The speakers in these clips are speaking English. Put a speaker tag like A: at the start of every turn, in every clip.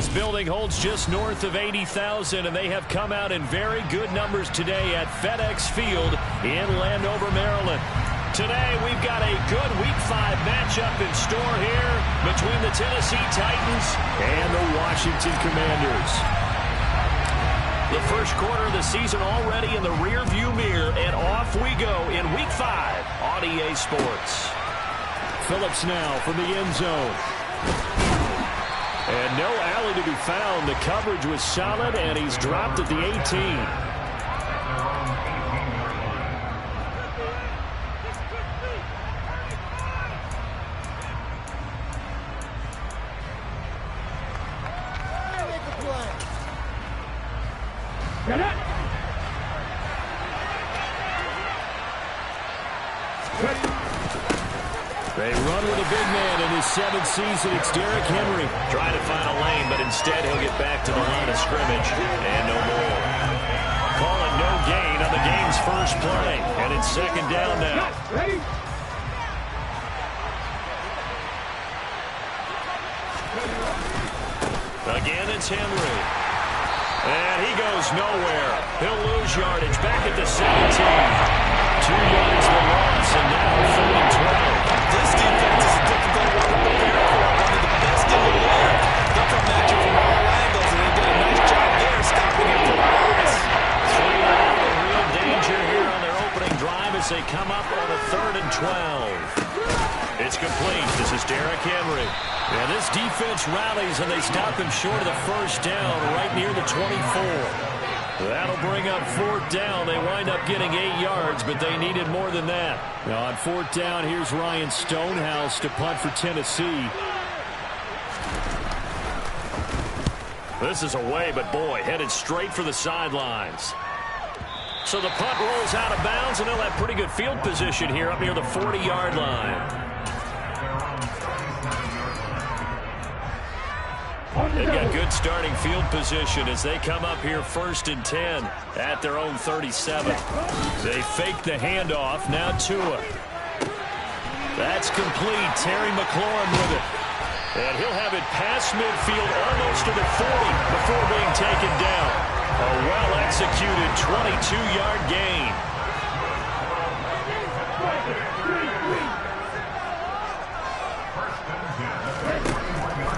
A: This building holds just north of 80,000, and they have come out in very good numbers today at FedEx Field in Landover, Maryland. Today, we've got a good Week 5 matchup in store here between the Tennessee Titans and the Washington Commanders. The first quarter of the season already in the rearview mirror, and off we go in Week 5 on EA Sports. Phillips now from the end zone. And no alley to be found. The coverage was solid, and he's dropped at the 18. They run with a big man in his 7th season. It's Derrick Henry. Trying to find a lane, but instead he'll get back to the line of scrimmage. And no more. Calling no gain on the game's first play. And it's 2nd down now. Again, it's Henry. And he goes nowhere. He'll lose yardage back at the 17. 2 yards the loss, and now 3rd and 12.
B: This defense is a difficult one to prepare for. One of the best in the league. They'll come at you from all angles, and they did a nice job there stopping it from the pass.
A: 3 out in real danger here on their opening drive as they come up on a 3rd and 12. It's complete. This is Derrick Henry. And this defense rallies, and they stop him short of the first down right near the 24. That'll bring up 4th down. They wind up getting 8 yards, but they needed more than that. Now on 4th down, here's Ryan Stonehouse to punt for Tennessee. This is away, but boy, headed straight for the sidelines. So the punt rolls out of bounds, and they'll have pretty good field position here up near the 40-yard line. They've got good starting field position as they come up here 1st and 10 at their own 37. They fake the handoff. Now Tua. That's complete. Terry McLaurin with it. And he'll have it past midfield almost to the 40 before being taken down. A well-executed 22-yard gain.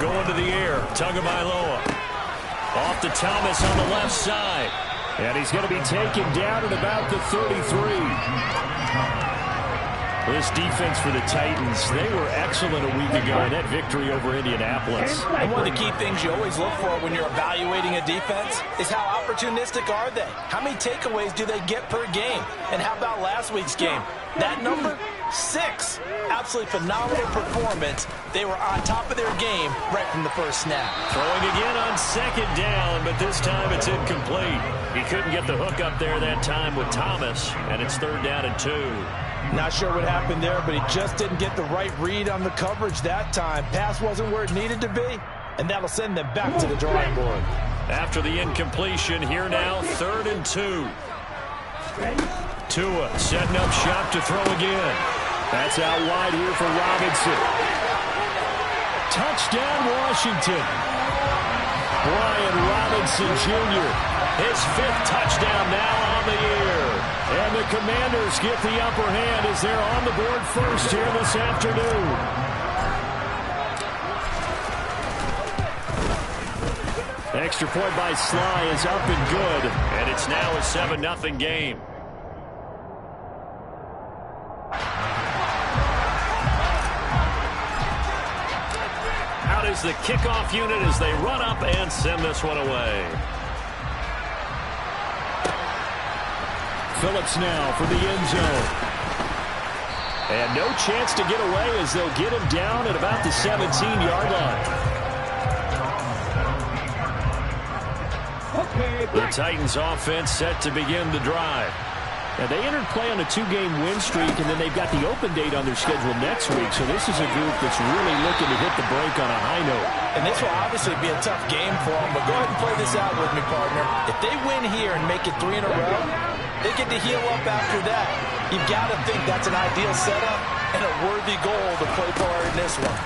A: Going to the air, Tagovailoa. Off to Thomas on the left side. And he's going to be taken down at about the 33. This defense for the Titans, they were excellent a week ago in that victory over Indianapolis.
B: And one of the key things you always look for when you're evaluating a defense is how opportunistic are they? How many takeaways do they get per game? And how about last week's game? That number? 6. Absolutely phenomenal performance. They were on top of their game right from the first snap.
A: Throwing again on 2nd down, but this time it's incomplete. He couldn't get the hook up there that time with Thomas, and it's 3rd down and 2.
B: Not sure what happened there, but he just didn't get the right read on the coverage that time. Pass wasn't where it needed to be, and that'll send them back to the drawing board.
A: After the incompletion, here now, 3rd and 2. Tua setting up shop to throw again. That's out wide here for Robinson. Touchdown, Washington. Brian Robinson Jr., his 5th touchdown now on the year. And the Commanders get the upper hand as they're on the board first here this afternoon. Extra point by Sly is up and good. And it's now a 7-0 game. Out is the kickoff unit as they run up and send this one away. Phillips now for the end zone. And no chance to get away as they'll get him down at about the 17-yard line. The Titans offense set to begin the drive. Now, they entered play on a 2-game win streak, and then they've got the open date on their schedule next week. So this is a group that's really looking to hit the break on a high note.
B: And this will obviously be a tough game for them, but go ahead and play this out with me, partner. If they win here and make it 3 in a row, they get to heal up after that. You've got to think that's an ideal setup and a worthy goal to play for in this one.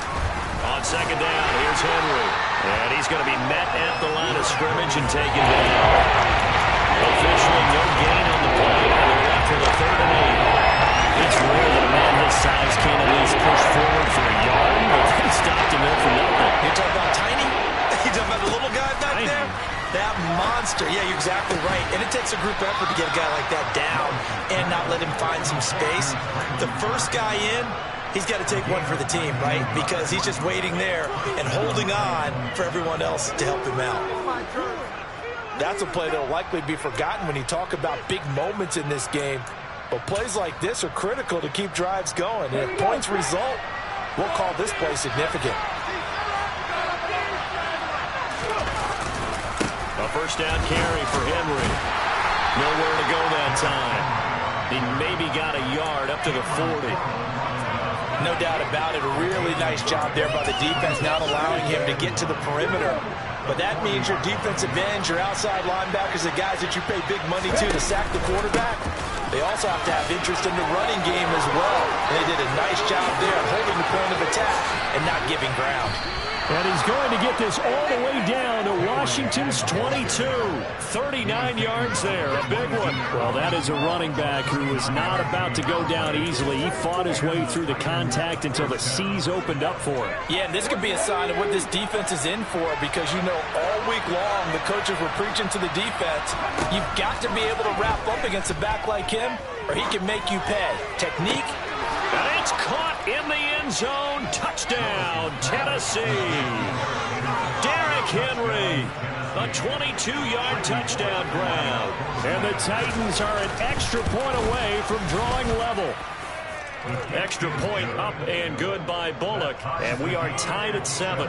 A: On 2nd down, here's Henry. And he's going to be met at the line of scrimmage and taken down. Officially no gain on the play. They're left with a 3rd and 8. It's rare that a man this size can't at least push forward for a yard, but he stopped him there for nothing.
B: You're talking about tiny? You're talking about the little guy back there? That monster. Yeah, you're exactly right. And it takes a group effort to get a guy like that down and not let him find some space. The first guy in, he's got to take one for the team, right? Because he's just waiting there and holding on for everyone else to help him out. That's a play that will likely be forgotten when you talk about big moments in this game. But plays like this are critical to keep drives going. And if points result, we'll call this play significant.
A: A first down carry for Henry. Nowhere to go that time. He maybe got a yard up to the 40.
B: No doubt about it. A really nice job there by the defense, not allowing him to get to the perimeter. But that means your defensive ends, your outside linebackers, the guys that you pay big money to sack the quarterback, they also have to have interest in the running game as well. And they did a nice job there holding the point of attack and not giving ground.
A: And he's going to get this all the way down to Washington's 22. 39 yards there, a big one. Well, that is a running back who was not about to go down easily. He fought his way through the contact until the seas opened up for him.
B: Yeah, and this could be a sign of what this defense is in for, because you know all week long the coaches were preaching to the defense, you've got to be able to wrap up against a back like him or he can make you pay. Technique.
A: And it's caught in the end zone. Touchdown, Tennessee. Derrick Henry, a 22-yard touchdown grab. And the Titans are an extra point away from drawing level. Extra point up and good by Bullock. And we are tied at 7.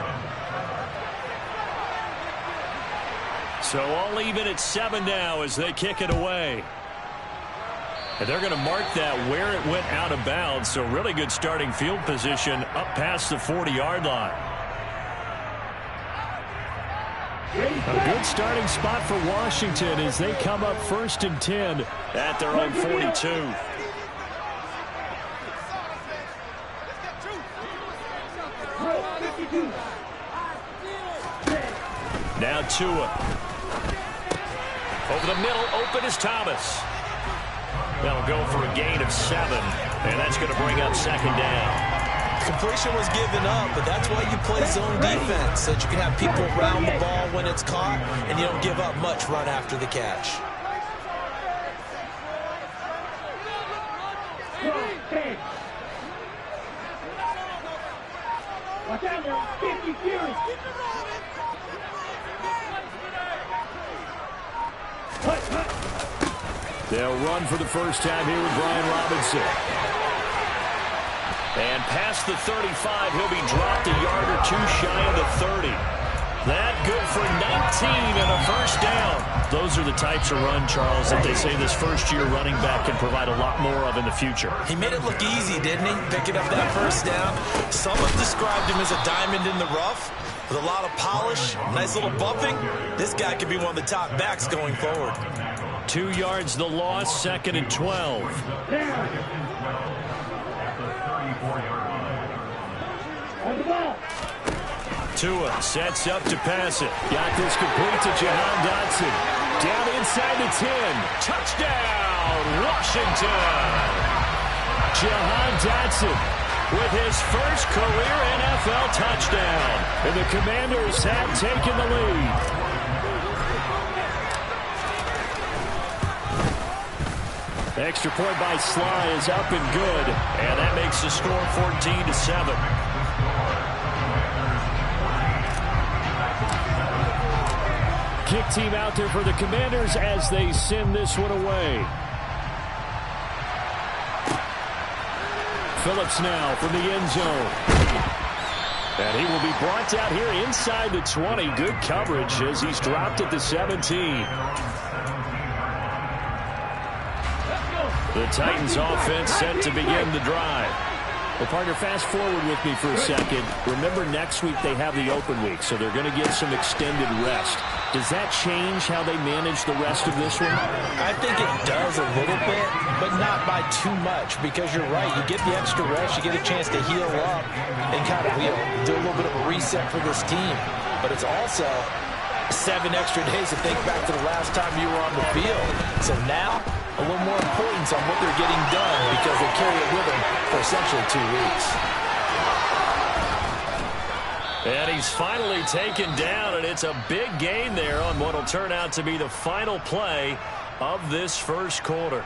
A: So all even at 7 now as they kick it away. And they're going to mark that where it went out of bounds. So really good starting field position up past the 40-yard line. A good starting spot for Washington as they come up 1st and 10 at their own 42. Now Tua. Over the middle, open is Thomas. That'll go for a gain of 7, and that's going to bring up 2nd down.
B: Completion was given up, but that's why you play zone defense, so that you can have people around the ball when it's caught, and you don't give up much run after the catch.
C: Watch out now, 50 Fury.
A: They'll run for the first time here with Brian Robinson. And past the 35, he'll be dropped a yard or 2 shy of the 30. That good for 19 and a first down. Those are the types of run, Charles, that they say this first-year running back can provide a lot more of in the future.
B: He made it look easy, didn't he? Picking up that first down. Some have described him as a diamond in the rough with a lot of polish, nice little bumping. This guy could be one of the top backs going forward.
A: 2 yards the loss, 2nd and 12. Tua sets up to pass it. Got this complete to Jahan Dotson. Down inside the 10. Touchdown, Washington. Jahan Dotson with his first career NFL touchdown. And the Commanders have taken the lead. Extra point by Sly is up and good. And that makes the score 14-7. Kick team out there for the Commanders as they send this one away. Phillips now from the end zone. And he will be brought down here inside the 20. Good coverage as he's dropped at the 17. The Titans offense set to begin the drive. Well, partner, fast forward with me for a second. Remember, next week they have the open week, so they're going to get some extended rest. Does that change how they manage the rest of this one?
B: I think it does a little bit, but not by too much, because you're right. You get the extra rest, you get a chance to heal up and kind of do a little bit of a reset for this team. but it's also 7 extra days to think back to the last time you were on the field. So now, a little more importance on what they're getting done because they carry it with them for essentially 2 weeks.
A: And he's finally taken down, and it's a big gain there on what will turn out to be the final play of this first quarter.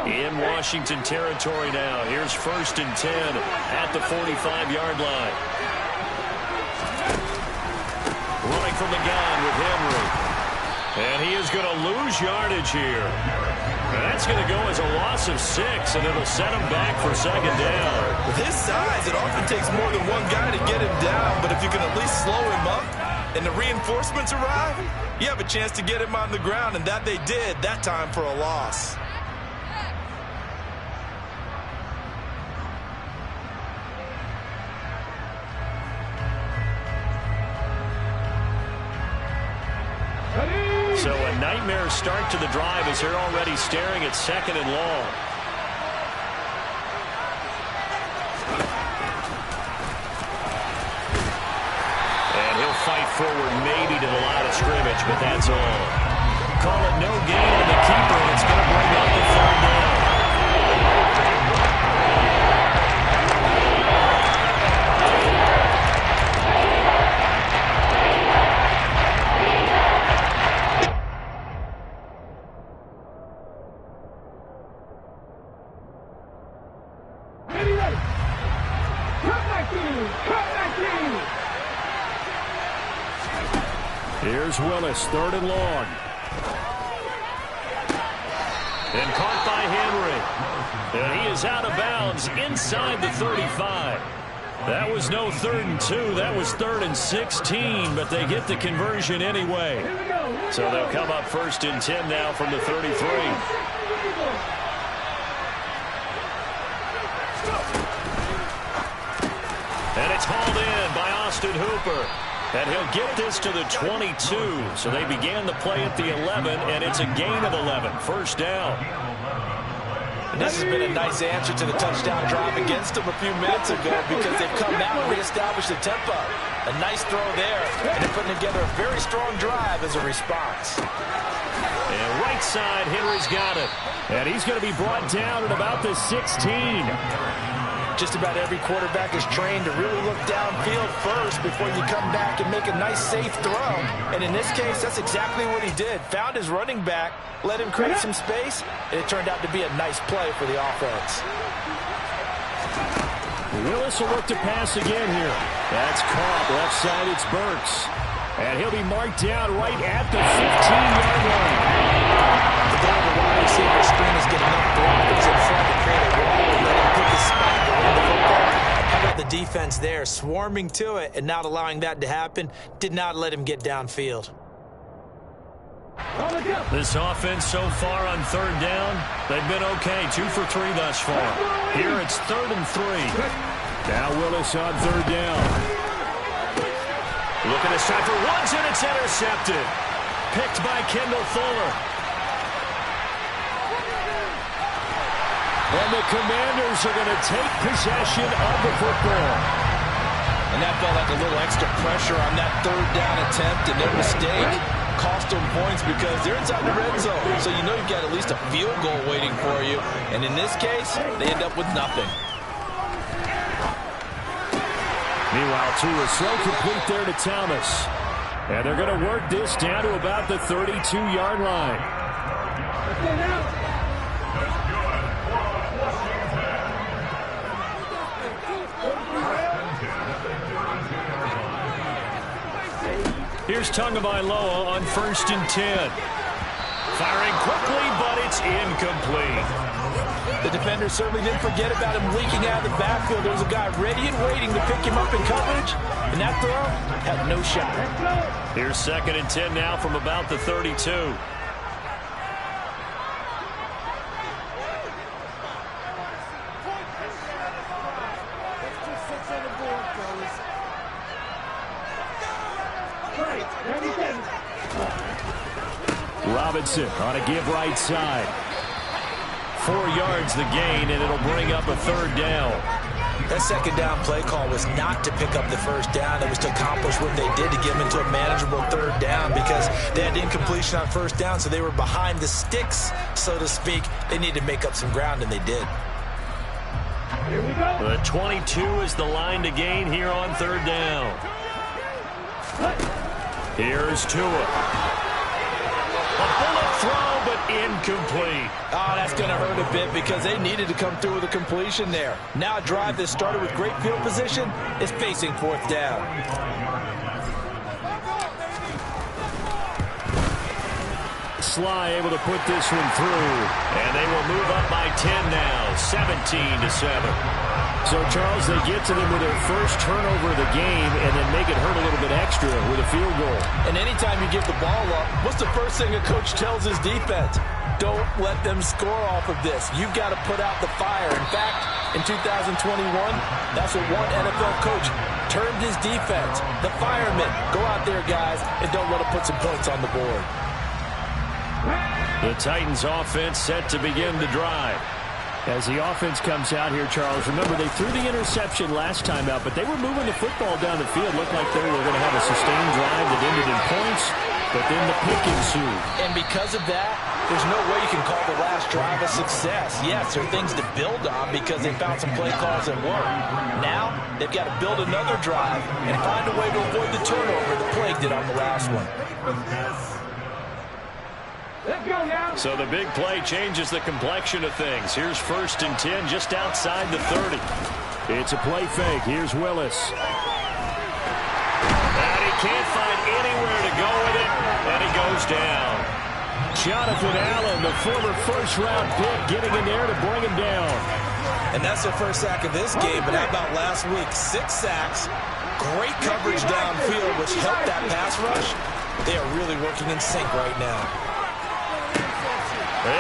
A: In Washington territory now. Here's 1st and 10 at the 45-yard line. Running from the gun with Henry. And he is going to lose yardage here. And that's going to go as a loss of 6, and it'll set him back for 2nd down.
B: With his size, it often takes more than one guy to get him down, but if you can at least slow him up and the reinforcements arrive, you have a chance to get him on the ground, and that they did that time for a loss.
A: So a nightmare start to the drive as they're already staring at 2nd and long. And he'll fight forward maybe to the line of scrimmage, but that's all. Call it no gain on the keeper, and it's going to bring up the 3rd down. Here's Willis, 3rd and long. And caught by Henry. And he is out of bounds inside the 35. That was no 3rd and 2. That was 3rd and 16, but they get the conversion anyway. So they'll come up 1st and 10 now from the 33. And it's hauled in by Austin Hooper. And he'll get this to the 22. So they began the play at the 11, and it's a gain of 11. 1st down.
B: And this has been a nice answer to the touchdown drive against them a few minutes ago because they've come out and reestablished the tempo. A nice throw there, and they're putting together a very strong drive as a response.
A: And right side, Henry's got it. And he's going to be brought down at about the 16.
B: Just about every quarterback is trained to really look downfield first before you come back and make a nice, safe throw. And in this case, that's exactly what he did. Found his running back, let him create some space, and it turned out to be a nice play for the offense.
A: Willis will look to pass again here. That's caught. Left side, it's Burks. And he'll be marked down right at the 15-yard line.
B: The goal of the wide receiver screen is getting enough blockers in front to create a wall and let him pick his spot to run the football. How about the defense there, swarming to it and not allowing that to happen? Did not let him get downfield.
A: This offense so far on 3rd down, they've been okay. 2 for 3 thus far. Here it's 3rd and 3. Now Willis on 3rd down. Looking this time for Woods, and it's intercepted. Picked by Kendall Fuller. And the Commanders are going to take possession of the football.
B: And that felt like a little extra pressure on that 3rd down attempt, and their mistake cost them points because they're inside the red zone. So you know you've got at least a field goal waiting for you. And in this case, they end up with nothing.
A: Meanwhile, two is slow complete there to Thomas. And they're going to work this down to about the 32-yard line. Here's Tagovailoa on 1st and 10. Firing quickly, but it's incomplete.
B: The defender certainly didn't forget about him leaking out of the backfield. There was a guy ready and waiting to pick him up in coverage, and that throw had no shot.
A: Here's 2nd and 10 now from about the 32. Robinson on a give right side. 4 yards the gain, and it'll bring up a 3rd down.
B: That 2nd down play call was not to pick up the 1st down. It was to accomplish what they did to get them into a manageable 3rd down because they had incompletion on 1st down, so they were behind the sticks, so to speak. They needed to make up some ground, and they did.
C: Here we go.
A: The 22 is the line to gain here on 3rd down. Here's Tua. A bullet throw, but incomplete.
B: Oh, that's going to hurt a bit because they needed to come through with a completion there. Now a drive that started with great field position is facing 4th down.
A: Sly able to put this one through, and they will move up by 10 now, 17-7. So, Charles, they get to them with their first turnover of the game and then make it hurt a little bit extra with a field goal.
B: And anytime you give the ball up, what's the first thing a coach tells his defense? Don't let them score off of this. You've got to put out the fire. In fact, in 2021, that's what one NFL coach termed his defense. The firemen. Go out there, guys, and don't let them put some points on the board.
A: The Titans offense set to begin the drive. As the offense comes out here, Charles, remember they threw the interception last time out, but they were moving the football down the field. Looked like they were going to have a sustained drive that ended in points, but then the pick ensued.
B: And because of that, there's no way you can call the last drive a success. Yes, there are things to build on because they found some play calls that work. Now, they've got to build another drive and find a way to avoid the turnover that plagued it on the last one.
C: Let's go now.
A: So the big play changes the complexion of things. Here's 1st and 10 just outside the 30. It's a play fake. Here's Willis. And he can't find anywhere to go with it, and he goes down. Jonathan Allen, the former first-round pick, getting in there to bring him down.
B: And that's their first sack of this game, but how about last week? 6 sacks, great coverage downfield, which helped that pass rush. They are really working in sync right now.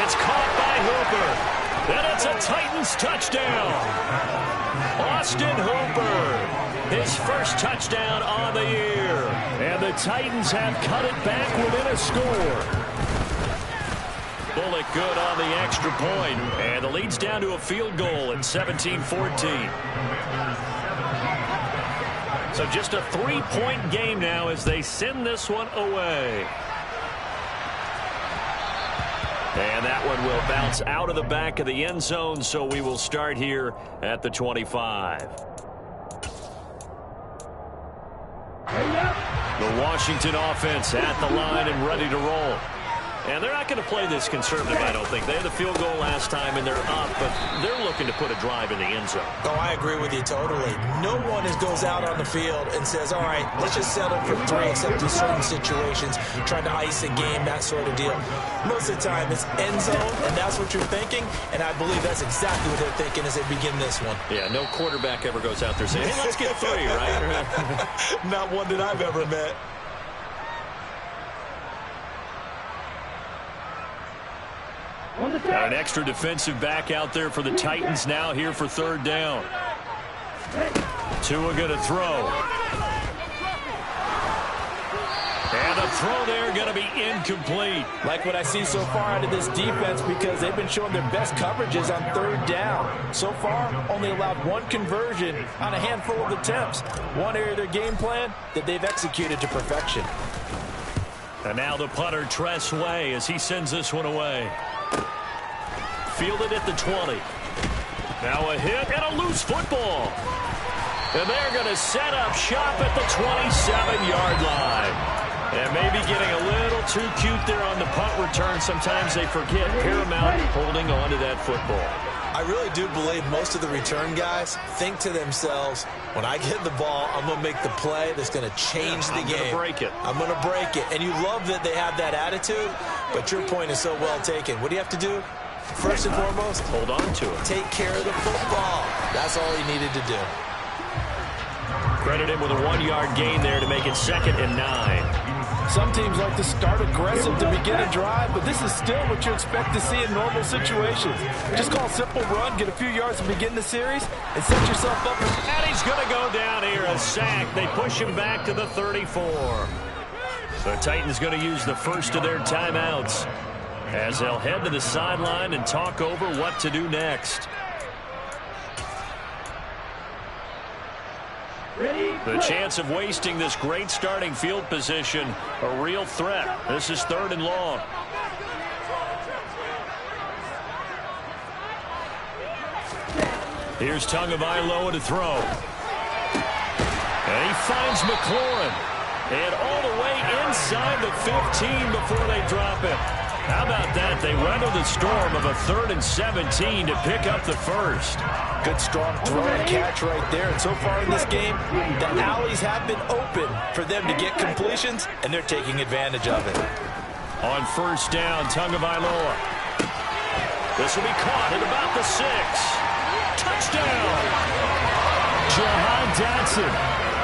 A: It's caught by Hooper. And it's a Titans touchdown. Austin Hooper, his first touchdown on the year. And the Titans have cut it back within a score. Bullock good on the extra point. And the lead's down to a field goal at 17-14. So just a 3-point game now as they send this one away. And that one will bounce out of the back of the end zone, so we will start here at the 25. The Washington offense at the line and ready to roll. And they're not going to play this conservative, I don't think. They had the field goal last time, and they're up, but they're looking to put a drive in the end zone.
B: Oh, I agree with you totally. No one goes out on the field and says, all right, let's just settle for 3, except in certain situations, trying to ice a game, that sort of deal. Most of the time, it's end zone, and that's what you're thinking, and I believe that's exactly what they're thinking as they begin this one.
A: Yeah, no quarterback ever goes out there saying, hey, let's get 3, right?
B: Not one that I've ever met.
A: Got an extra defensive back out there for the Titans now here for 3rd down. Tua going to throw. And the throw there going to be incomplete.
B: Like what I see so far out of this defense because they've been showing their best coverages on 3rd down. So far, only allowed 1 conversion on a handful of attempts. One area of their game plan that they've executed to perfection.
A: And now the punter, Tress Way, as he sends this one away. Fielded at the 20. Now a hit and a loose football. And they're going to set up shop at the 27-yard line. And maybe getting a little too cute there on the punt return. Sometimes they forget Paramount holding on to that football.
B: I really do believe most of the return guys think to themselves, when I get the ball, I'm going to make the play that's going to change the game.
A: I'm going to break it.
B: I'm going to break it. And you love that they have that attitude, but your point is so well taken. What do you have to do? First and foremost,
A: hold on to it.
B: Take care of the football. That's all he needed to do.
A: Credit him with a 1-yard gain there to make it 2nd and 9.
B: Some teams like to start aggressive to begin a drive, but this is still what you expect to see in normal situations. Just call a simple run, get a few yards to begin the series, and set yourself up.
A: And he's going to go down here, a sack. They push him back to the 34. The Titans going to use the first of their timeouts as they'll head to the sideline and talk over what to do next. The chance of wasting this great starting field position, a real threat. This is 3rd and long. Here's Tagovailoa to throw. And he finds McLaurin. And all the way inside the 15 before they drop it. How about that? They weather the storm of a 3rd and 17 to pick up the first.
B: Good strong throw and catch right there. And so far in this game, the alleys have been open for them to get completions, and they're taking advantage of it.
A: On 1st down, Tagovailoa. This will be caught at about the 6. Touchdown! Jahan Dotson.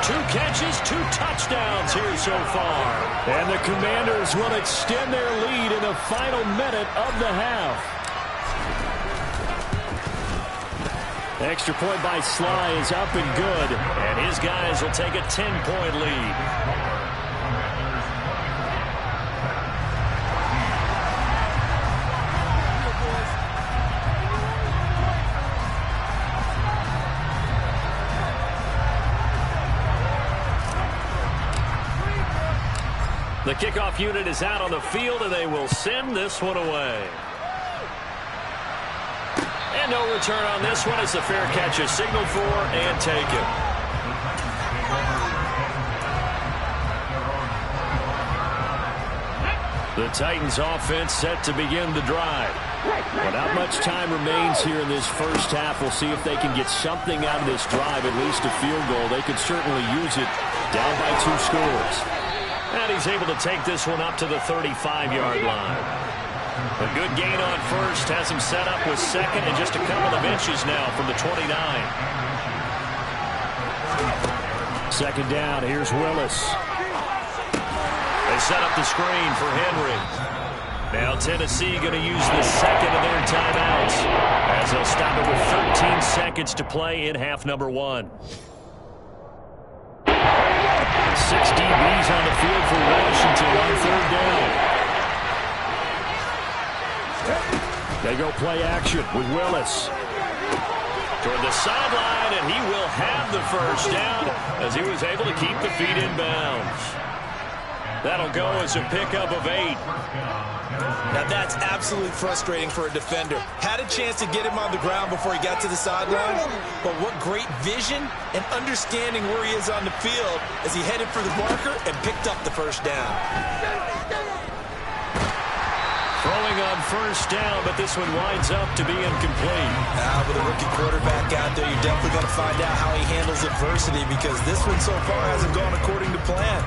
A: 2 catches, 2 touchdowns here so far. And the Commanders will extend their lead in the final minute of the half. Extra point by Sly is up and good. And his guys will take a 10-point lead. The kickoff unit is out on the field, and they will send this one away. And no return on this one as the fair catch is signaled for and taken. The Titans offense set to begin the drive. Well, not much time remains here in this first half. We'll see if they can get something out of this drive, at least a field goal. They could certainly use it down by 2 scores. And he's able to take this one up to the 35-yard line. A good gain on first has him set up with 2nd and just a couple of inches now from the 29. 2nd down, here's Willis. They set up the screen for Henry. Now Tennessee going to use the 2nd of their timeouts as they'll stop it with 13 seconds to play in half number 1. 6 DBs on the field for Washington on 3rd down. They go play action with Willis. Toward the sideline, and he will have the first down as he was able to keep the feet in bounds. That'll go as a pickup of 8.
B: Now that's absolutely frustrating for a defender. Had a chance to get him on the ground before he got to the sideline, but what great vision and understanding where he is on the field as he headed for the marker and picked up the first down.
A: Throwing on 1st down, but this one winds up to be incomplete.
B: Now with a rookie quarterback out there, you're definitely going to find out how he handles adversity because this one so far hasn't gone according to plan.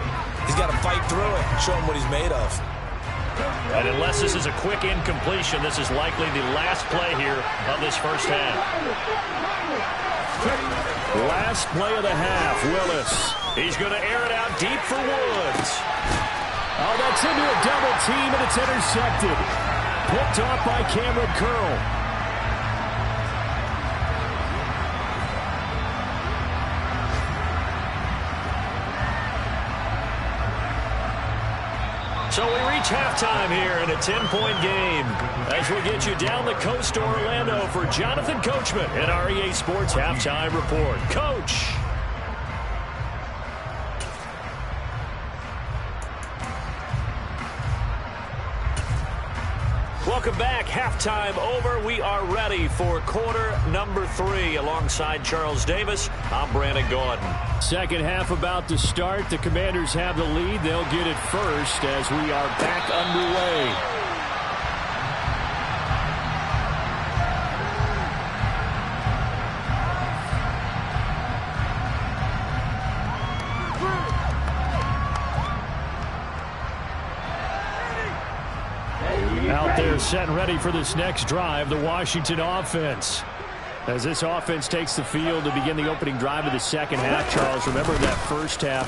B: He's got to fight through it, show him what he's made of.
A: And unless this is a quick incompletion, this is likely the last play here of this first half. Last play of the half, Willis. He's going to air it out deep for Woods. Oh, that's into a double team, and it's intercepted. Picked off by Cameron Curl. So we reach halftime here in a 10-point game as we get you down the coast to Orlando for Jonathan Coachman at our EA Sports Halftime Report. Coach. Welcome back. Halftime over. We are ready for quarter number 3. Alongside Charles Davis, I'm Brandon Gordon. Second half about to start. The Commanders have the lead. They'll get it first as we are back underway. Out there set and ready for this next drive, the Washington offense. As this offense takes the field to begin the opening drive of the second half, Charles, remember that first half,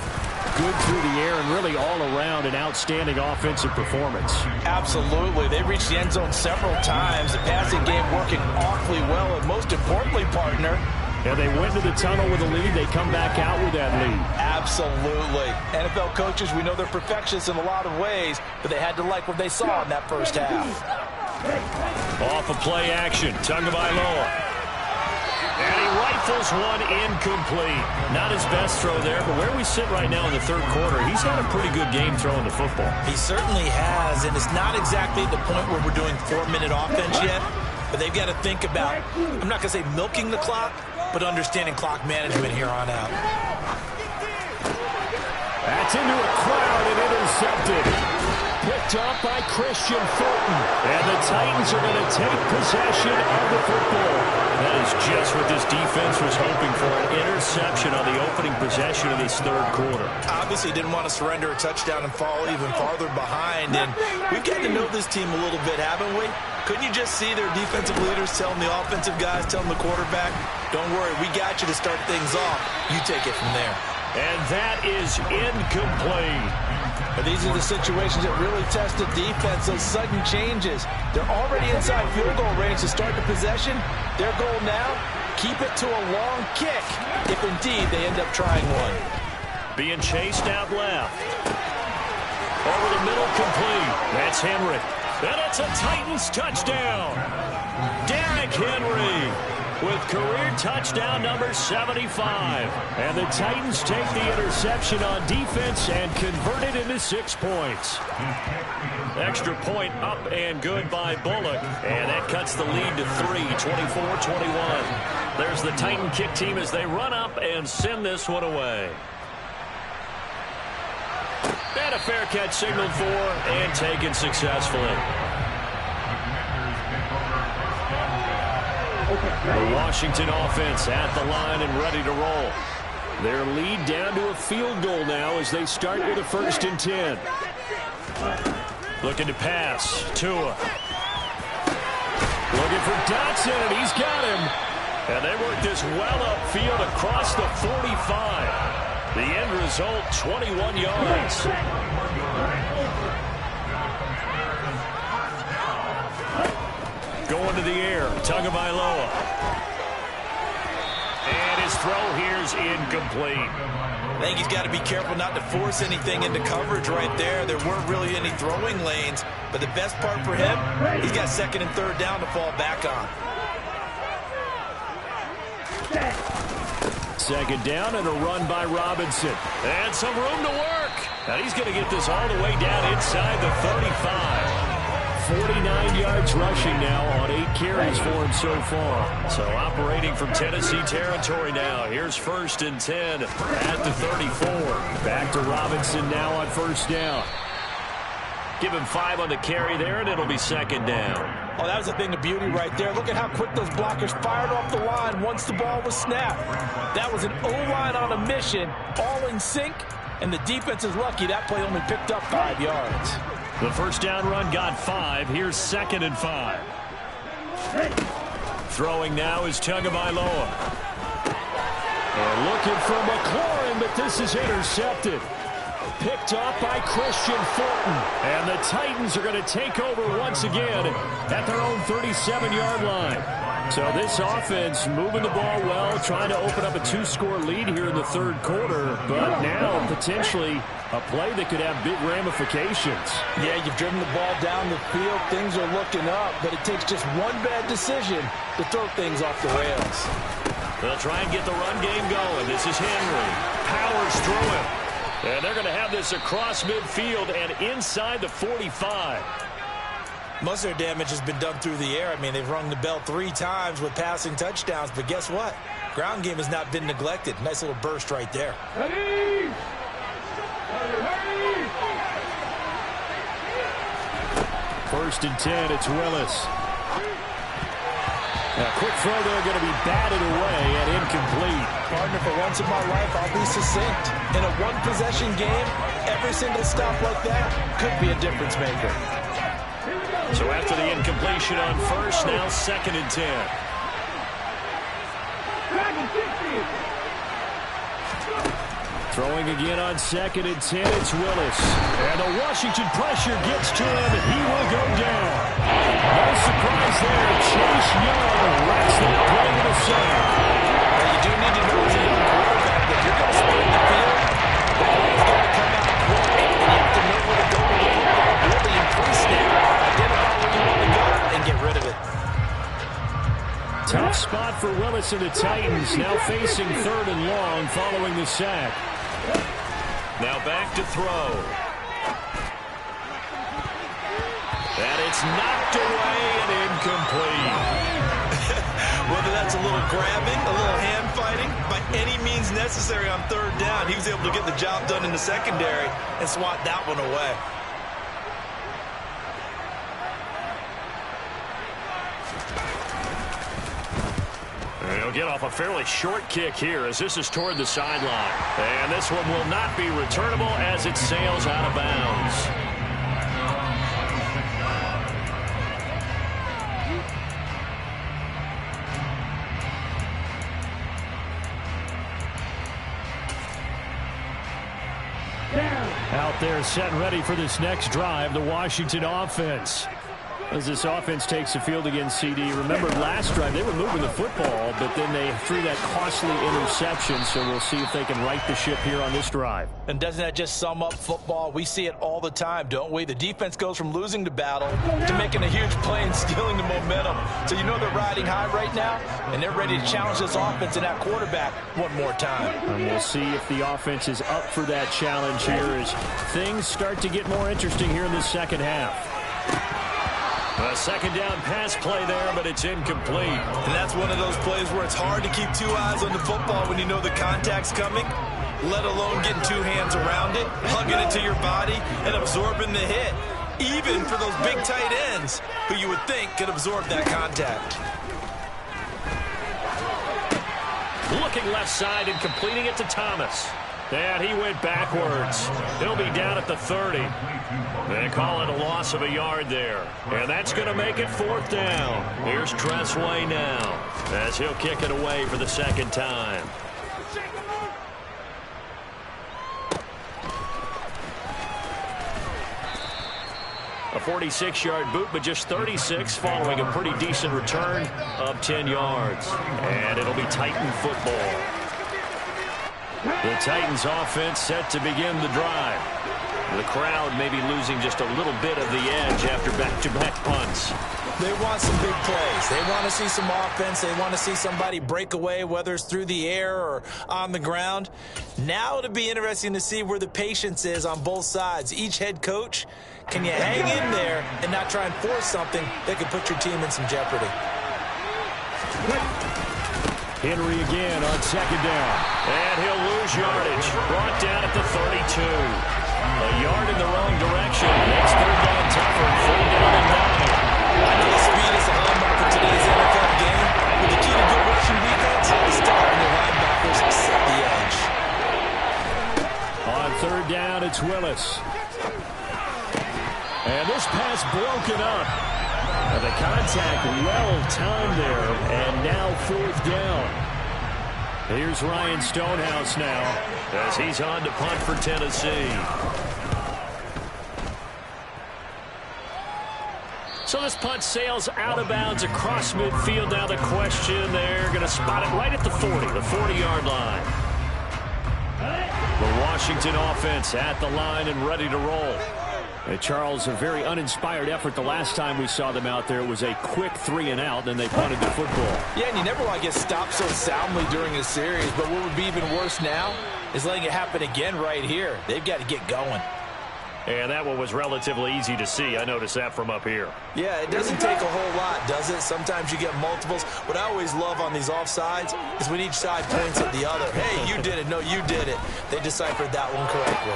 A: good through the air and really all around an outstanding offensive performance.
B: Absolutely. They reached the end zone several times. The passing game working awfully well, and most importantly, partner,
A: And they went to the tunnel with a lead. They come back out with that lead.
B: Absolutely. NFL coaches, we know they're perfectionists in a lot of ways, but they had to like what they saw in that first half.
A: Off of play action, Tagovailoa. And he rifles one incomplete. Not his best throw there, but where we sit right now in the third quarter, he's had a pretty good game throwing the football.
B: He certainly has, and it's not exactly the point where we're doing 4-minute offense yet, but they've got to think about, I'm not going to say milking the clock, but understanding clock management here on out.
A: That's into a crowd and intercepted. Picked up by Christian Fulton. And the Titans are going to take possession of the football. That is just what this defense was hoping for, an interception on the opening possession of this third quarter.
B: Obviously didn't want to surrender a touchdown and fall even farther behind. And we've gotten to know this team a little bit, haven't we? Couldn't you just see their defensive leaders telling the offensive guys, telling the quarterback, don't worry, we got you to start things off. You take it from there.
A: And that is incomplete.
B: But these are the situations that really test the defense, those sudden changes. They're already inside field goal range to start the possession. Their goal now, keep it to a long kick, if indeed they end up trying one.
A: Being chased out left. Over the middle, complete. That's Henry. And it's a Titans touchdown. Derrick Henry with career touchdown number 75. And the Titans take the interception on defense and convert it into 6 points. Extra point up and good by Bullock. And that cuts the lead to 3, 24-21. There's the Titan kick team as they run up and send this one away. And a fair catch signaled for and taken successfully. The Washington offense at the line and ready to roll. Their lead down to a field goal now as they start with a 1st and 10. Looking to pass. Tua. Looking for Dotson, and he's got him. And they work this well upfield across the 45. The end result, 21 yards. Going to the air, Tagovailoa. And his throw here's incomplete.
B: I think he's got to be careful not to force anything into coverage right there. There weren't really any throwing lanes, but the best part for him, he's got 2nd and 3rd down to fall back on.
A: 2nd down and a run by Robinson. And some room to work. And he's going to get this all the way down inside the 35. 49 yards rushing now on 8 carries for him so far. So operating from Tennessee territory now. Here's 1st and 10 at the 34. Back to Robinson now on 1st down. Give him 5 on the carry there, and it'll be 2nd down.
B: Oh, that was a thing of beauty right there. Look at how quick those blockers fired off the line once the ball was snapped. That was an O-line on a mission, all in sync, and the defense is lucky that play only picked up 5 yards.
A: The 1st down run got 5. Here's 2nd and 5. Throwing now is Tagovailoa. And looking for McLaurin, but this is intercepted. Picked up by Christian Fulton. And the Titans are going to take over once again at their own 37-yard line. So this offense moving the ball well, trying to open up a 2-score lead here in the 3rd quarter. But now potentially a play that could have big ramifications.
B: Yeah, you've driven the ball down the field. Things are looking up, but it takes just one bad decision to throw things off the rails.
A: They'll try and get the run game going. This is Henry. Powers through him. And they're going to have this across midfield and inside the 45.
B: Most of their damage has been done through the air. I mean, they've rung the bell 3 times with passing touchdowns, but guess what? Ground game has not been neglected. Nice little burst right there.
C: Ready? Ready?
A: 1st and 10, it's Willis. Now, quick throw there, going to be batted away and incomplete.
B: Partner, for once in my life, I'll be succinct. In a one-possession game, every single stop like that could be a difference maker.
A: So after the incompletion on 1st, now 2nd and 10. Throwing again on 2nd and 10, it's Willis. And the Washington pressure gets to him, and he will go down. No surprise there. Chase Young lets that play to the center. spot for Willis and the Titans, now facing 3rd and long following the sack. Now back to throw. And it's knocked away and incomplete.
B: Whether that's a little grabbing, a little hand fighting, by any means necessary on 3rd down, he was able to get the job done in the secondary and swat that one away.
A: He'll get off a fairly short kick here as this is toward the sideline. And this one will not be returnable as it sails out of bounds. Out there set and ready for this next drive, the Washington offense. As this offense takes the field against CD. Remember last drive they were moving the football, but then they threw that costly interception, so we'll see if they can right the ship here on this drive.
B: And doesn't that just sum up football? We see it all the time, don't we? The defense goes from losing the battle to making a huge play and stealing the momentum. So you know they're riding high right now, and they're ready to challenge this offense and that quarterback one more time.
A: And we'll see if the offense is up for that challenge here as things start to get more interesting here in this second half. A second down pass play there, but it's incomplete.
B: And that's one of those plays where it's hard to keep 2 eyes on the football when you know the contact's coming, let alone getting 2 hands around it, hugging it to your body, and absorbing the hit, even for those big tight ends who you would think could absorb that contact.
A: Looking left side and completing it to Thomas. And he went backwards. He'll be down at the 30. They call it a loss of a yard there. And that's going to make it 4th down. Here's Tressway now as he'll kick it away for the second time. A 46-yard boot, but just 36 following a pretty decent return of 10 yards. And it'll be Titan football. The Titans offense set to begin the drive. The crowd may be losing just a little bit of the edge after back-to-back punts.
B: They want some big plays. They want to see some offense. They want to see somebody break away, whether it's through the air or on the ground. Now it'll be interesting to see where the patience is on both sides. Each head coach, can you hang in there and not try and force something that could put your team in some jeopardy?
A: Henry again on second down. And he'll lose yardage. Brought down at the 32. A yard in the wrong direction. Makes 3rd down tougher. 4th down and 9.
B: I know speed is a hallmark of today's NFL game, but the key to good rushing defense is stopping the linebackers set the edge.
A: On 3rd down, it's Willis. And this pass broken up. And the contact well-timed there, and now 4th down. Here's Ryan Stonehouse now as he's on to punt for Tennessee. So this punt sails out of bounds across midfield. Now the question, they're going to spot it right at the 40, the 40-yard line. The Washington offense at the line and ready to roll. Charles, a very uninspired effort the last time we saw them out there. It was a quick 3 and out, then they punted the football.
B: Yeah, and you never want to get stopped so soundly during a series, but what would be even worse now is letting it happen again right here. They've got to get going.
A: And that one was relatively easy to see. I noticed that from up here.
B: Yeah, it doesn't take a whole lot, does it? Sometimes you get multiples. What I always love on these offsides is when each side points at the other. Hey, you did it. No, you did it. They deciphered that one correctly.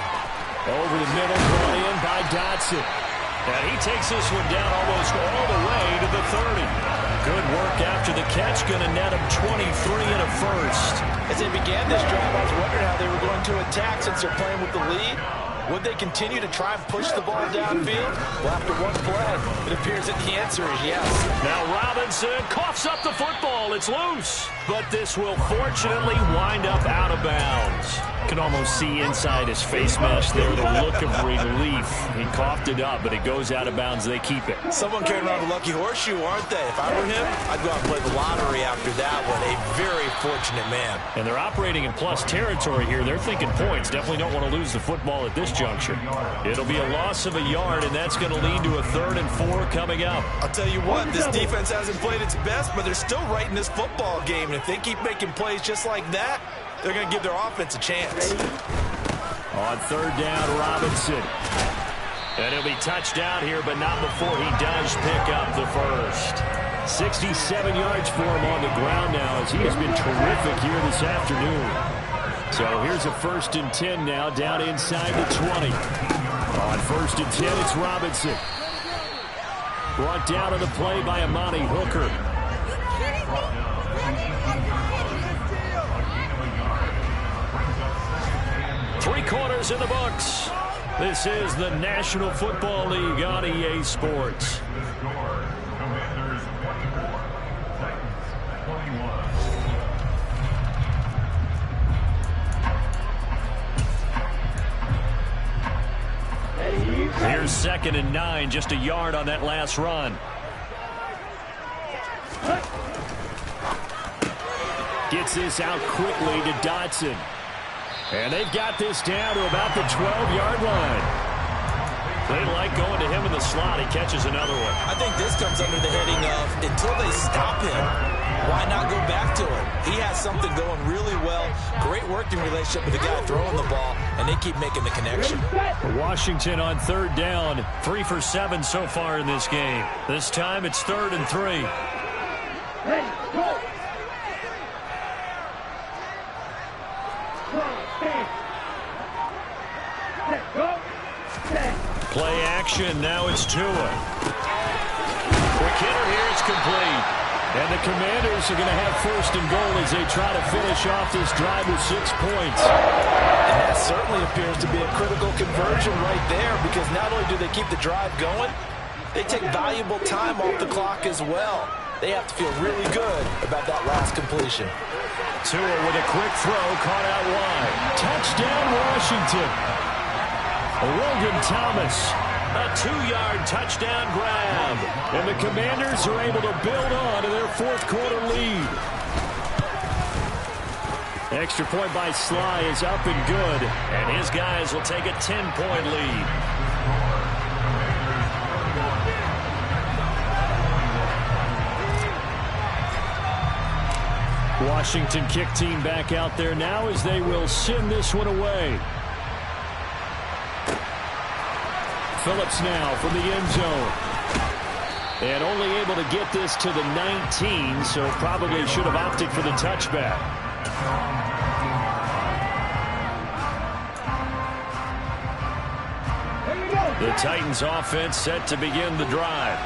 A: Over the middle, brought in by Dotson. And he takes this one down almost all the way to the 30. Good work after the catch. Going to net him 23 and a first.
B: As they began this drive, I was wondering how they were going to attack since they're playing with the lead. Would they continue to try and push the ball downfield? Well, after one play, it appears that the answer is yes.
A: Now Robinson coughs up the football. It's loose. But this will fortunately wind up out of bounds. Can almost see inside his face mask there the look of relief. He coughed it up, but it goes out of bounds. They keep it.
B: Someone carrying around a lucky horseshoe, aren't they? If I were him, I'd go out and play the lottery after that one. A very fortunate man.
A: And they're operating in plus territory here. They're thinking points. Definitely don't want to lose the football at this juncture. It'll be a loss of a yard, and that's going to lead to a 3rd and 4 coming up.
B: I'll tell you what, this defense hasn't played its best, but they're still right in this football game. And if they keep making plays just like that, they're going to give their offense a chance.
A: On 3rd down, Robinson. And he'll be touched down here, but not before he does pick up the first. 67 yards for him on the ground now, as he has been terrific here this afternoon. So here's a 1st and 10 now, down inside the 20. On 1st and 10, it's Robinson. Brought down on the play by Amani Hooker. Three quarters in the books. This is the National Football League on EA Sports. Here's 2nd and 9, just a yard on that last run. Gets this out quickly to Dotson. And they've got this down to about the 12-yard line. They like going to him in the slot. He catches another one.
B: I think this comes under the heading of, until they stop him, why not go back to him? He has something going really well. Great working relationship with the guy throwing the ball, and they keep making the connection.
A: Washington on 3rd down. 3 for 7 so far in this game. This time it's 3rd and 3.
C: Ready, go.
A: Play action. Now it's Tua. Quick hitter here. It's complete. And the Commanders are going to have 1st and goal as they try to finish off this drive with 6 points.
B: And that certainly appears to be a critical conversion right there, because not only do they keep the drive going, they take valuable time off the clock as well. They have to feel really good about that last completion.
A: Tua with a quick throw, caught out wide. Touchdown, Washington. Logan Thomas, a 2-yard touchdown grab. And the Commanders are able to build on to their 4th quarter lead. Extra point by Sly is up and good. And his guys will take a 10-point lead. Washington kick team back out there now as they will send this one away. Phillips now from the end zone. And only able to get this to the 19, so probably should have opted for the touchback. The Titans offense set to begin the drive.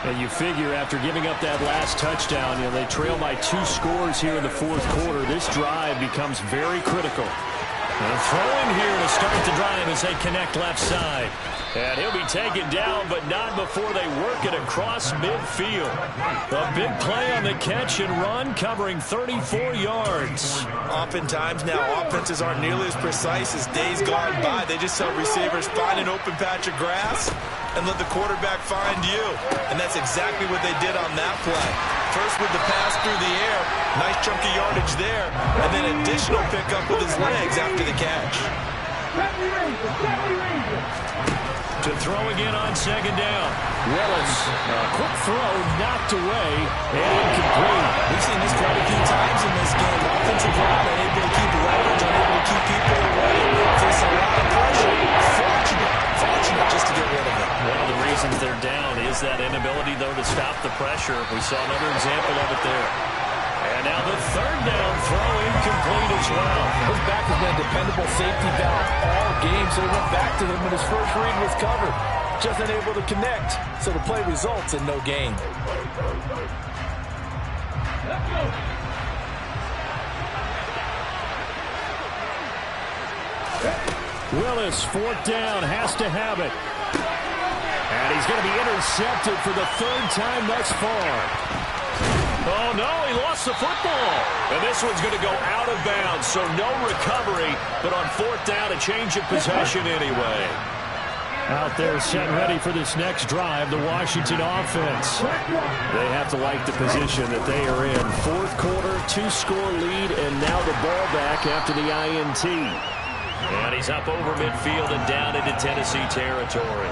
A: And you figure after giving up that last touchdown, they trail by 2 scores here in the 4th quarter. This drive becomes very critical. And throw in here to start the drive as they connect left side. And he'll be taken down, but not before they work it across midfield. A big play on the catch and run, covering 34 yards.
B: Oftentimes now, offenses aren't nearly as precise as days gone by. They just tell receivers, find an open patch of grass and let the quarterback find you. And that's exactly what they did on that play. First with the pass through the air, nice chunky yardage there, and then additional pickup with his legs after the catch.
A: To throw again on 2nd down. Willis, a quick throw, knocked away, and incomplete.
B: We've seen this quite a few times in this game. Offensive line unable to keep leverage, unable to keep people away. Face a lot of pressure. Fortunate just to get rid of it.
A: One of the reasons they're down is that inability, though, to stop the pressure. We saw another example of it there. And now the 3rd down throw incomplete as well.
B: His back has been a dependable safety valve all game, so he went back to him when his first read was covered. Just unable to connect, so the play results in no gain.
A: Willis, 4th down, has to have it. And he's going to be intercepted for the 3rd time thus far. Oh, no, he lost the football. And this one's going to go out of bounds, so no recovery. But on 4th down, a change of possession anyway. Out there set ready for this next drive, the Washington offense. They have to like the position that they are in. 4th quarter, 2-score lead, and now the ball back after the INT. And he's up over midfield and down into Tennessee territory.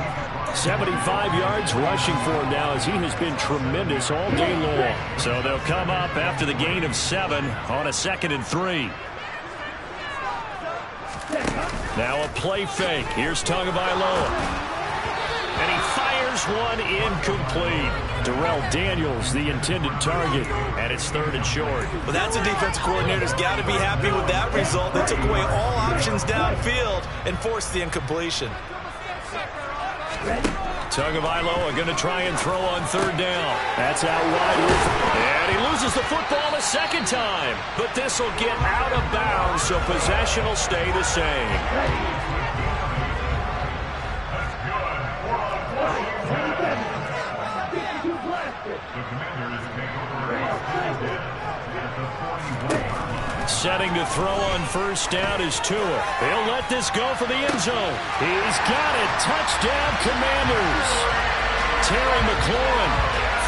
A: 75 yards rushing for him now as he has been tremendous all day long. So they'll come up after the gain of 7 on a 2nd and 3. Now a play fake. Here's Tagovailoa. And he fires one incomplete. Darrell Daniels, the intended target, and it's 3rd and short.
B: Well, that's a defense coordinator's got to be happy with that result. They took away all options downfield and forced the incompletion.
A: Tagovailoa going to try and throw on 3rd down. That's out wide. And he loses the football a 2nd time. But this will get out of bounds, so possession will stay the same. Setting to throw on 1st down is Tua. He'll let this go for the end zone. He's got it. Touchdown, Commanders. Terry McLaurin,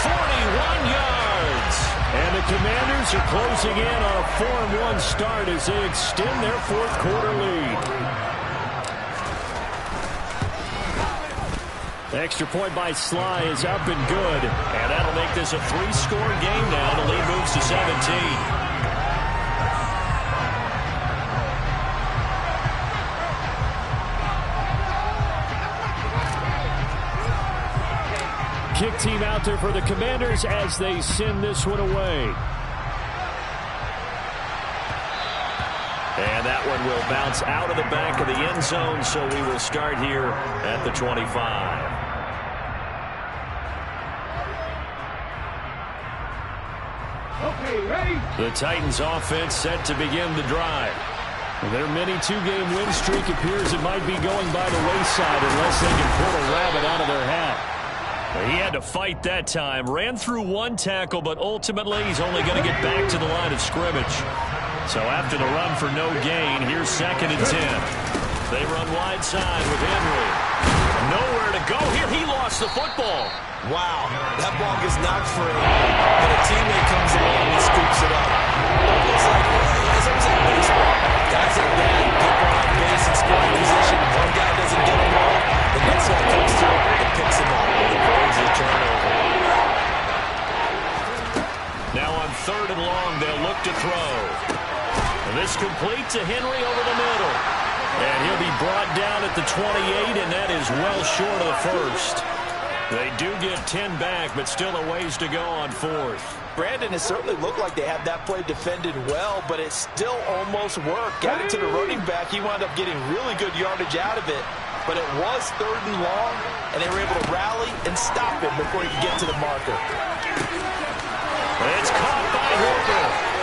A: 41 yards. And the Commanders are closing in on a 4-1 start as they extend their 4th quarter lead. The extra point by Sly is up and good. And that'll make this a 3-score game now. The lead moves to 17. Kick team out there for the Commanders as they send this one away. And that one will bounce out of the back of the end zone, so we will start here at the 25.
C: Okay, ready?
A: The Titans offense set to begin the drive. Their mini 2-game win streak appears it might be going by the wayside unless they can pull a rabbit out of their hat. He had to fight that time. Ran through 1 tackle, but ultimately he's only going to get back to the line of scrimmage. So after the run for no gain, here's 2nd and 10. They run wide side with Henry. Nowhere to go here. He lost the football.
B: Wow, that ball gets knocked free, but a teammate comes along and scoops it up. It's like, as I was in baseball, guys like that get on base and scoring position. One guy doesn't get him all, the next guy comes through and picks him up. Crazy turnover.
A: Now on 3rd and long, they'll look to throw. This complete to Henry over the middle. And he'll be brought down at the 28, and that is well short of the 1st. They do get 10 back, but still a ways to go on 4th.
B: Brandon, it certainly looked like they had that play defended well, but it still almost worked. Got it to the running back. He wound up getting really good yardage out of it. But it was 3rd and long, and they were able to rally and stop him before he could get to the marker.
A: It's caught by Hooper.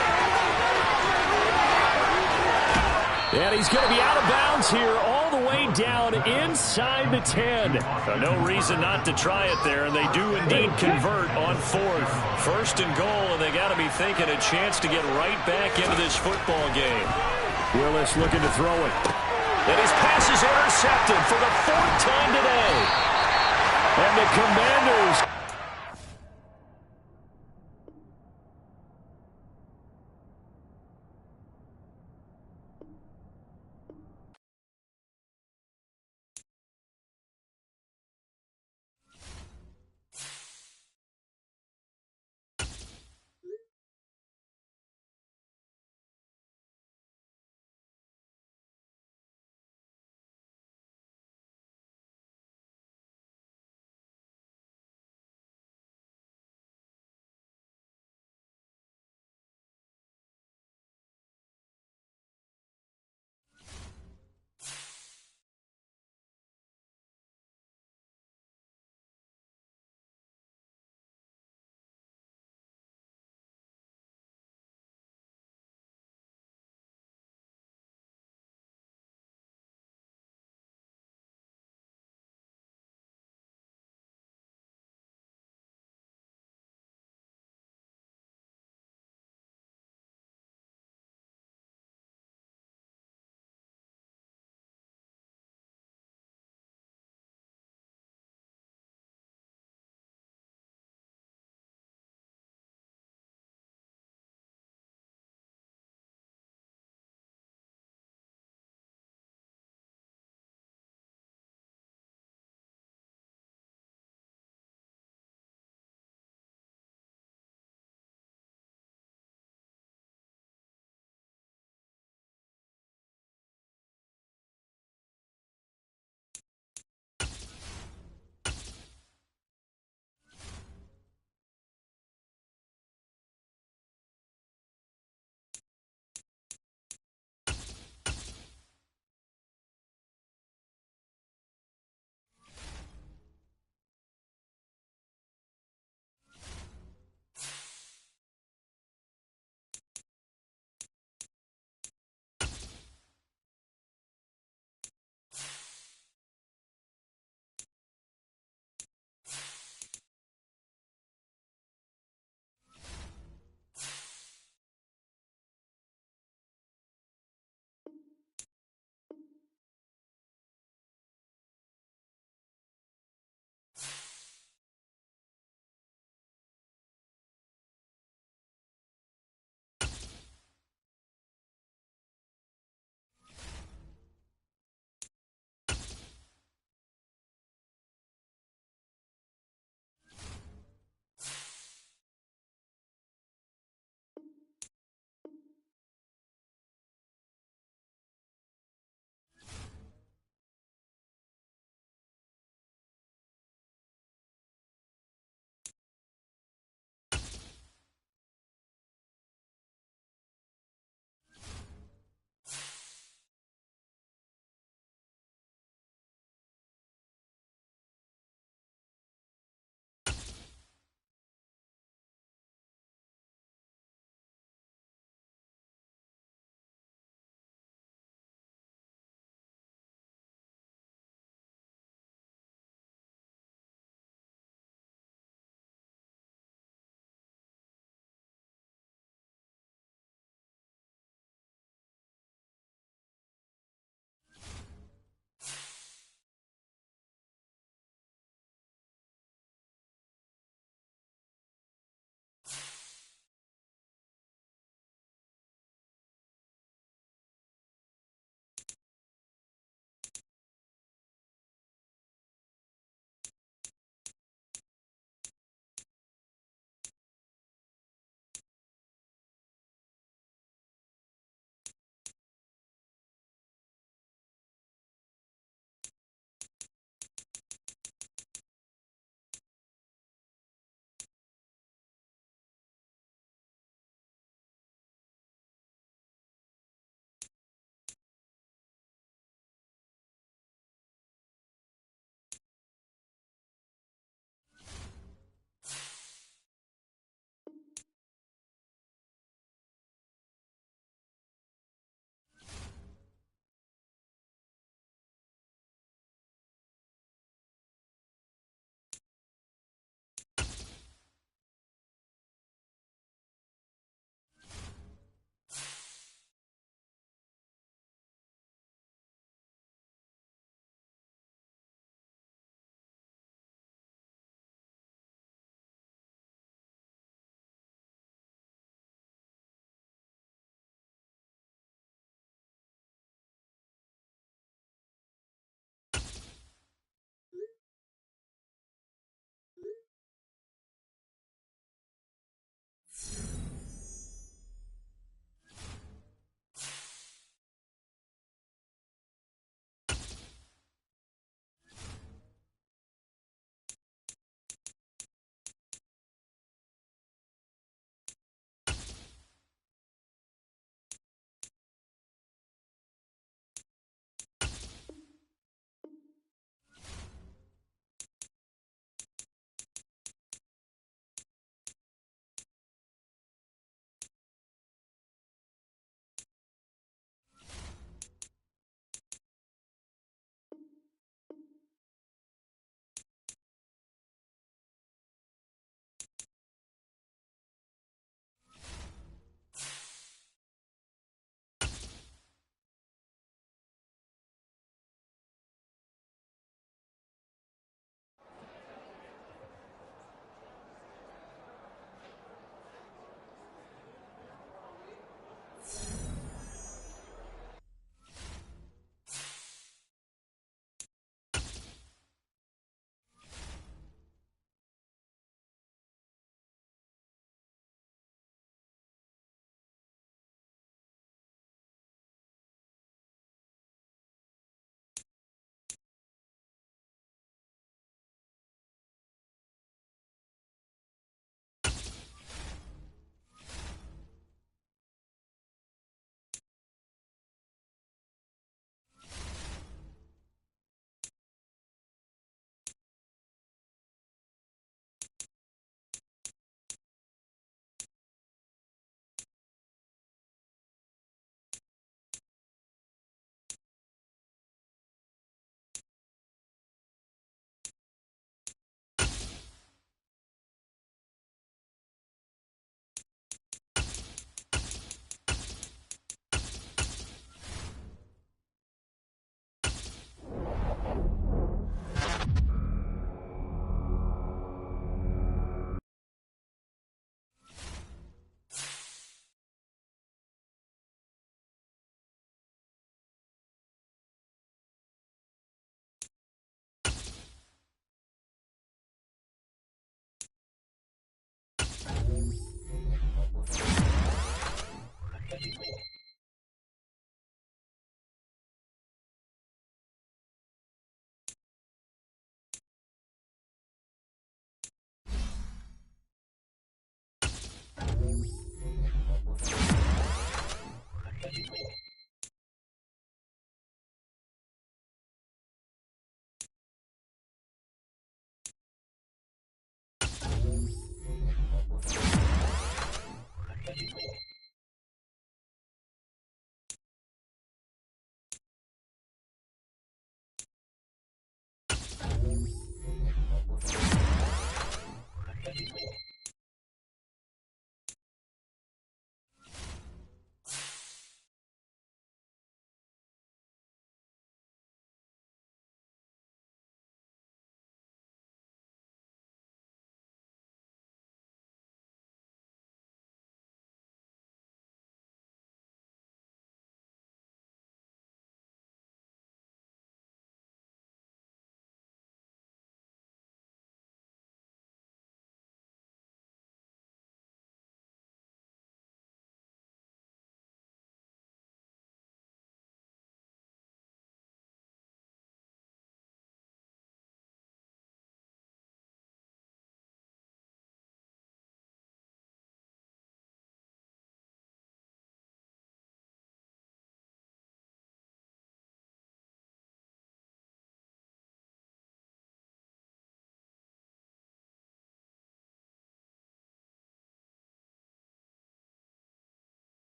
A: And he's going to be out of bounds here all the way down inside the 10. So no reason not to try it there, and they do indeed convert on 4th. 1st and goal, and they got to be thinking a chance to get right back into this football game. Willis looking to throw it. And his pass is intercepted for the 4th time today. And the Commanders